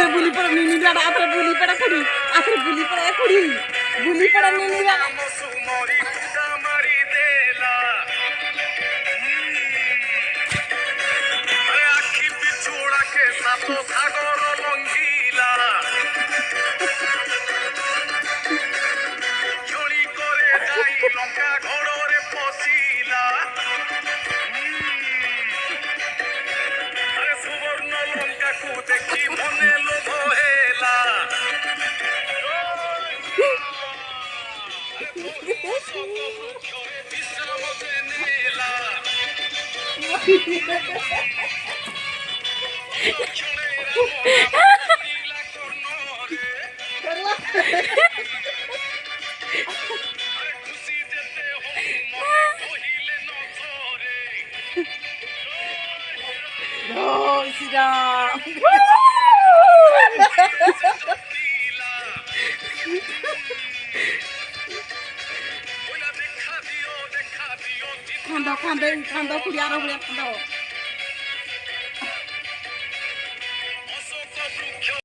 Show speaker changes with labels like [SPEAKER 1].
[SPEAKER 1] आते बुली पड़ा नीनी दादा आते बुली पड़ा खड़ी आते बुली पड़ा खड़ी बुली पड़ा नीनी दादा Oh, Sida. Khanda kuliara kuliara khanda.